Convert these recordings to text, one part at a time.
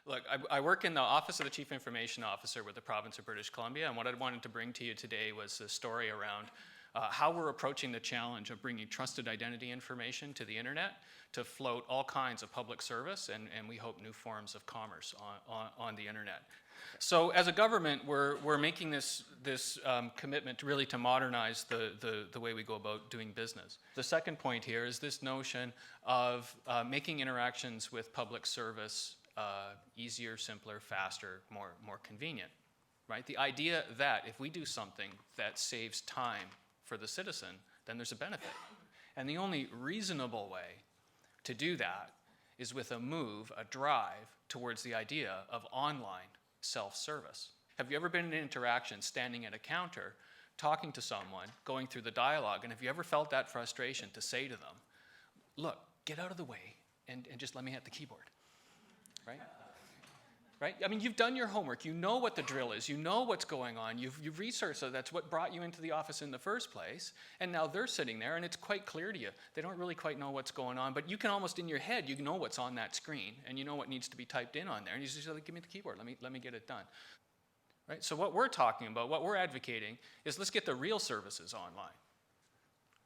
Look, I work in the Office of the Chief Information Officer with the province of British Columbia, and what I wanted to bring to you today was a story around how we're approaching the challenge of bringing trusted identity information to the internet to float all kinds of public service and we hope new forms of commerce on the internet. So as a government, we're making this commitment really to modernize the way we go about doing business. The second point here is this notion of making interactions with public service easier, simpler, faster, more convenient, right? The idea that if we do something that saves time for the citizen, then there's a benefit. And the only reasonable way to do that is with a move, a drive towards the idea of online self-service. Have you ever been in an interaction, standing at a counter, talking to someone, going through the dialogue, and have you ever felt that frustration to say to them, look, get out of the way and just let me hit the keyboard, right? Right? I mean, you've done your homework. You know what the drill is. You know what's going on. You've researched, so that's what brought you into the office in the first place. And now they're sitting there, and it's quite clear to you. They don't really quite know what's going on, but you can almost, in your head, you know what's on that screen, and you know what needs to be typed in on there. And you just say, give me the keyboard. Let me get it done. Right? So what we're talking about, what we're advocating, is let's get the real services online.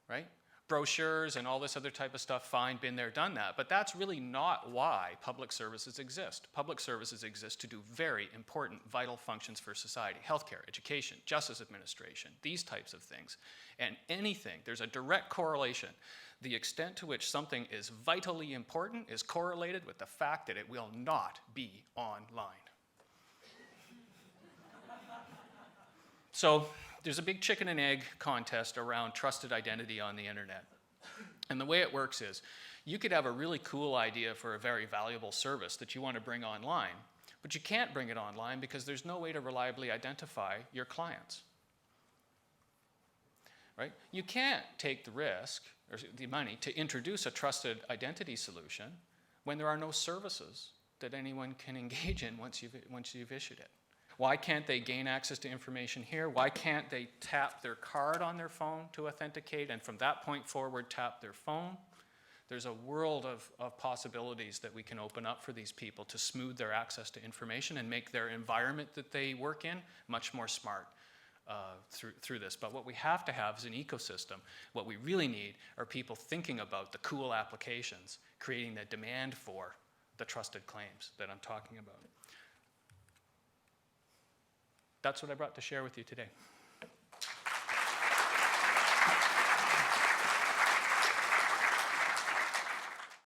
Right? Brochures and all this other type of stuff, fine, been there, done that. But that's really not why public services exist. Public services exist to do very important, vital functions for society. Healthcare, education, justice administration, these types of things. And anything, there's a direct correlation. The extent to which something is vitally important is correlated with the fact that it will not be online. So there's a big chicken and egg contest around trusted identity on the internet. And the way it works is, you could have a really cool idea for a very valuable service that you want to bring online, but you can't bring it online because there's no way to reliably identify your clients. Right? You can't take the risk, or the money, to introduce a trusted identity solution when there are no services that anyone can engage in once you've issued it. Why can't they gain access to information here? Why can't they tap their card on their phone to authenticate and from that point forward tap their phone? There's a world of possibilities that we can open up for these people to smooth their access to information and make their environment that they work in much more smart through this. But what we have to have is an ecosystem. What we really need are people thinking about the cool applications, creating the demand for the trusted claims that I'm talking about. That's what I brought to share with you today.